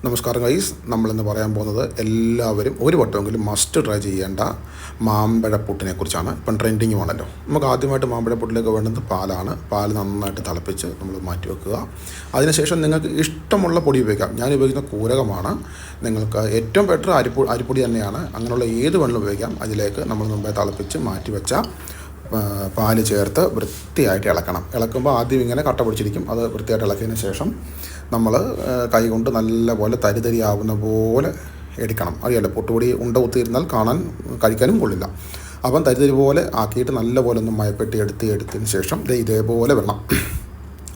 നമസ്കാരം ഗൈസ്, നമ്മളിന്ന് പറയാൻ പോകുന്നത് എല്ലാവരും ഒരു വട്ടമെങ്കിലും മസ്റ്റ് ട്രൈ ചെയ്യേണ്ട മാമ്പഴപ്പുട്ടിനെ കുറിച്ചാണ്. ഇപ്പം ട്രെൻഡിങ് ആണല്ലോ. നമുക്ക് ആദ്യമായിട്ട് മാമ്പഴപ്പുട്ടിലേക്ക് വേണ്ടത് പാലാണ്. പാൽ നന്നായിട്ട് തിളപ്പിച്ച് നമ്മൾ മാറ്റി വെക്കുക. അതിനുശേഷം നിങ്ങൾക്ക് ഇഷ്ടമുള്ള പൊടി ഉപയോഗിക്കാം. ഞാൻ ഉപയോഗിക്കുന്ന കൂരകമാണ്. നിങ്ങൾക്ക് ഏറ്റവും ബെറ്റർ അരിപ്പൊടി തന്നെയാണ്. അങ്ങനെയുള്ള ഏത് വെള്ളം ഉപയോഗിക്കാം. അതിലേക്ക് നമ്മൾ മുമ്പേ തിളപ്പിച്ച് മാറ്റി വെച്ച പാല് ചേർത്ത് വൃത്തിയായിട്ട് ഇളക്കുമ്പോൾ ആദ്യം ഇങ്ങനെ കട്ട പിടിച്ചിരിക്കും. അത് വൃത്തിയായിട്ട് ഇളക്കിയതിന് ശേഷം നമ്മൾ കൈ കൊണ്ട് നല്ലപോലെ തരിതരിയാവുന്ന പോലെ എടുക്കണം. അറിയാലോ, പൊട്ടുപൊടി ഉണ്ട കുത്തിയിരുന്നാൽ കഴിക്കാനും കൊള്ളില്ല. അപ്പം തരിതരി പോലെ ആക്കിയിട്ട് നല്ലപോലെ ഒന്ന് മയപ്പെട്ടി എടുത്തതിന് ശേഷം ഇതേപോലെ വെള്ളം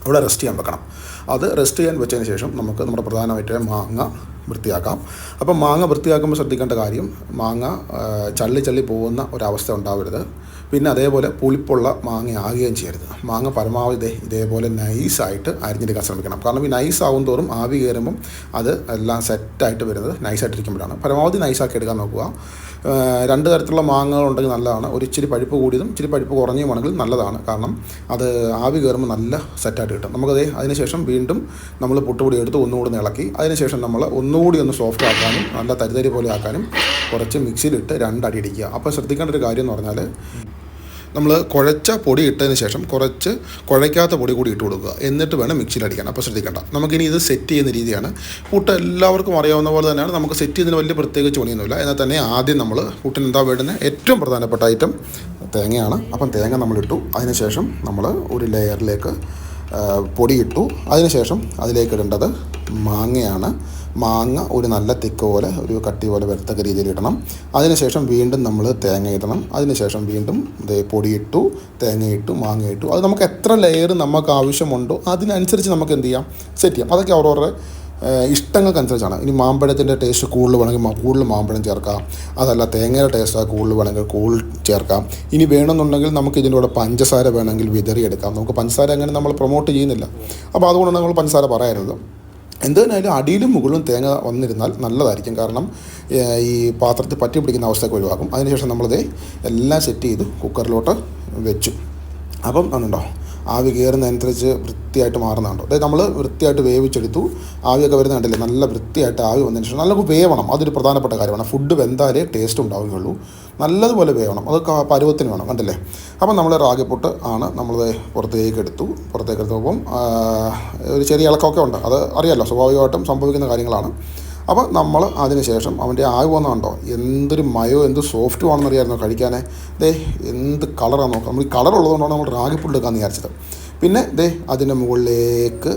അവിടെ റെസ്റ്റ് ചെയ്യാൻ വെക്കണം. അത് റെസ്റ്റ് ചെയ്യാൻ വെച്ചതിന് ശേഷം നമുക്ക് നമ്മുടെ പ്രധാനമായിട്ട് മാങ്ങ വൃത്തിയാക്കാം. അപ്പം മാങ്ങ വൃത്തിയാക്കുമ്പോൾ ശ്രദ്ധിക്കേണ്ട കാര്യം, മാങ്ങ ചള്ളി പോകുന്ന ഒരവസ്ഥ ഉണ്ടാവരുത്. പിന്നെ അതേപോലെ പുളിപ്പുള്ള മാങ്ങ ആകുകയും ചെയ്യരുത്. മാങ്ങ പരമാവധി ഇതേപോലെ നൈസായിട്ട് അരിഞ്ഞെടുക്കാൻ ശ്രമിക്കണം. കാരണം ഈ നൈസ് ആവും തോറും ആവി കയറുമ്പം അത് എല്ലാം സെറ്റായിട്ട് വരുന്നത് നൈസായിട്ടിരിക്കുമ്പോഴാണ്. പരമാവധി നൈസാക്കി എടുക്കാൻ നോക്കുക. രണ്ട് തരത്തിലുള്ള മാങ്ങകളുണ്ടെങ്കിൽ നല്ലതാണ്. ഒരു ഇച്ചിരി പഴുപ്പ് കൂടിയതും ഇച്ചിരി പഴുപ്പ് കുറഞ്ഞുമാണെങ്കിൽ നല്ലതാണ്. കാരണം അത് ആവി കയറുമ്പോൾ നല്ല സെറ്റായിട്ട് കിട്ടും. അതിനുശേഷം വീണ്ടും നമ്മൾ പുട്ടുപൊടി എടുത്ത് ഒന്നുകൂടി ഇളക്കി അതിനുശേഷം നമ്മൾ ഒന്നുകൂടി ഒന്ന് സോഫ്റ്റ് ആക്കാനും നല്ല തരിതരി പോലെ ആക്കാനും കുറച്ച് മിക്സിയിലിട്ട് രണ്ടടി അടിക്കുക. അപ്പോൾ ശ്രദ്ധിക്കേണ്ട ഒരു കാര്യം എന്ന് പറഞ്ഞാൽ, നമ്മൾ കുഴച്ച പൊടി ഇട്ടതിന് ശേഷം കുറച്ച് കുഴയ്ക്കാത്ത പൊടി കൂടി ഇട്ട് കൊടുക്കുക. എന്നിട്ട് വേണം മിക്സിയിൽ അടിക്കാൻ. അപ്പോൾ ശ്രദ്ധിക്കേണ്ട. നമുക്കിനി ഇത് സെറ്റ് ചെയ്യുന്ന രീതിയാണ്. പുട്ട് എല്ലാവർക്കും അറിയാവുന്ന പോലെ തന്നെയാണ്. നമുക്ക് സെറ്റ് ചെയ്യുന്നതിന് വലിയ പ്രത്യേകിച്ച് പണിയൊന്നുമില്ല. എന്നാൽ തന്നെ ആദ്യം നമ്മൾ പുട്ടിന് എന്താ വേണ്ടുന്നത്, ഏറ്റവും പ്രധാനപ്പെട്ട ഐറ്റം തേങ്ങയാണ്. അപ്പം തേങ്ങ നമ്മളിട്ടു. അതിനുശേഷം നമ്മൾ ഒരു ലെയറിലേക്ക് പൊടി ഇട്ടു. അതിനുശേഷം അതിലേക്ക് ഇടേണ്ടത് മാങ്ങയാണ്. മാങ്ങ ഒരു നല്ല തിക്ക് പോലെ, ഒരു കട്ടി പോലെ വരത്തക്ക രീതിയിൽ ഇടണം. അതിനുശേഷം വീണ്ടും നമ്മൾ തേങ്ങ ഇടണം. അതിനുശേഷം വീണ്ടും പൊടിയിട്ടു, തേങ്ങയിട്ടു, മാങ്ങയിട്ടു. അത് നമുക്ക് എത്ര ലെയർ നമുക്ക് ആവശ്യമുണ്ടോ അതിനനുസരിച്ച് നമുക്ക് എന്ത് ചെയ്യാം, സെറ്റ് ചെയ്യാം. അതൊക്കെ അവരവരുടെ ഇഷ്ടങ്ങൾക്കനുസരിച്ചാണ്. ഇനി മാമ്പഴത്തിൻ്റെ ടേസ്റ്റ് കൂടുതൽ വേണമെങ്കിൽ കൂടുതൽ മാമ്പഴം ചേർക്കാം. അതല്ല തേങ്ങയുടെ ടേസ്റ്റ് കൂടുതൽ വേണമെങ്കിൽ കൂടുതൽ ചേർക്കാം. ഇനി വേണമെന്നുണ്ടെങ്കിൽ നമുക്ക് ഇതിൻ്റെ കൂടെ പഞ്ചസാര വേണമെങ്കിൽ വിതറിയെടുക്കാം. നമുക്ക് പഞ്ചസാര അങ്ങനെ നമ്മൾ പ്രൊമോട്ട് ചെയ്യുന്നില്ല. അപ്പോൾ അതുകൊണ്ടാണ് നമ്മൾ പഞ്ചസാര പറയരുത്. എന്തായാലും അടിയിലും മുകളിലും തേങ്ങ വന്നിരുന്നാൽ നല്ലതായിരിക്കും. കാരണം ഈ പാത്രത്തിൽ പറ്റി പിടിക്കുന്ന അവസ്ഥയൊക്കെ ഒഴിവാക്കും. അതിനുശേഷം നമ്മളിത് എല്ലാം സെറ്റ് ചെയ്ത് കുക്കറിലോട്ട് വെച്ചു. അപ്പം അതുണ്ടോ, ആവി കയറുന്നതനുസരിച്ച് വൃത്തിയായിട്ട് മാറുന്നുണ്ടോ. അതായത് നമ്മൾ വൃത്തിയായിട്ട് വേവിച്ചെടുത്തു. ആവിയൊക്കെ വരുന്ന കണ്ടില്ലേ, നല്ല വൃത്തിയായിട്ട് ആവി വന്നതിന് ശേഷം നല്ല വേവണം. അതൊരു പ്രധാനപ്പെട്ട കാര്യമാണ്. ഫുഡ് വെന്താലേ ടേസ്റ്റ് ഉണ്ടാവുകയുള്ളൂ. നല്ലതുപോലെ വേവണം. അത് പരുവത്തിന് വേണം. കണ്ടില്ലേ. അപ്പം നമ്മൾ റാഗിപ്പുട്ട് ആണ് നമ്മളത് പുറത്തേക്ക് എടുത്തപ്പം ഒരു ചെറിയ ഇളക്കമൊക്കെ ഉണ്ട്. അത് അറിയാമല്ലോ, സ്വാഭാവികമായിട്ടും സംഭവിക്കുന്ന കാര്യങ്ങളാണ്. അപ്പോൾ നമ്മൾ അതിനുശേഷം അവൻ്റെ ആവി വന്നതുണ്ടോ, എന്തൊരു മയോ എന്ത് സോഫ്റ്റും ആണെന്ന് അറിയാമായിരുന്നു കഴിക്കാനേ. എന്ത് കളറാണ് നോക്കാം. നമ്മൾ ഈ കളർ ഉള്ളതുകൊണ്ടാണ് നമ്മൾ റാഗിപ്പുട്ട് എടുക്കാമെന്ന് വിചാരിച്ചത്. പിന്നെ അതിൻ്റെ മുകളിലേക്ക്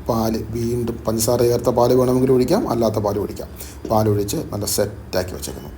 പാല്, വീണ്ടും പഞ്ചസാര ചേർത്ത പാല് വേണമെങ്കിൽ ഒഴിക്കാം, അല്ലാത്ത പാല് ഒഴിക്കാം. പാലൊഴിച്ച് നല്ല സെറ്റാക്കി വെച്ചേക്കുന്നു.